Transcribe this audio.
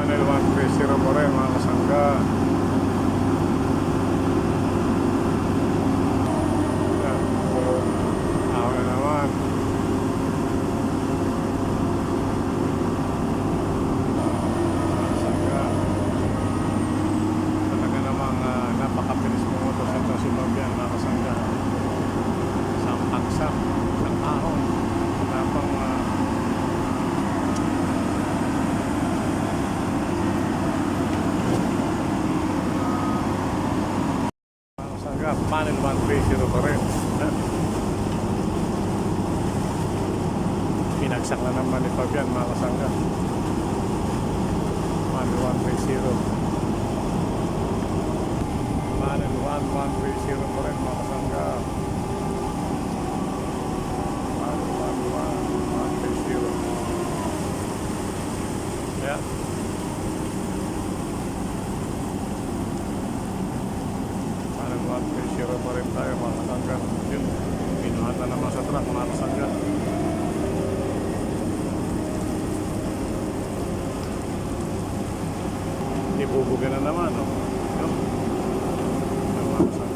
Panel 130 pa rin mga kasangga. Yan. Ako na naman. Mga kasangga. Talaga namang napakabilis mo motor sa ito si Fabian mga kasangga. Isang paksak, isang ahon. Napang Panel 130 pa rin. Pinagsak na naman ni Fabian mga kasangga. Panel 130. Panel 1130 pa rin mga kasangga. Panel 130. Kaya Panel 130 pa rin tayo mga kasangga. Yun, pinuhat na naman sa truck mga kasangga. Ibubuga na naman, no? Yun, mga kasangga.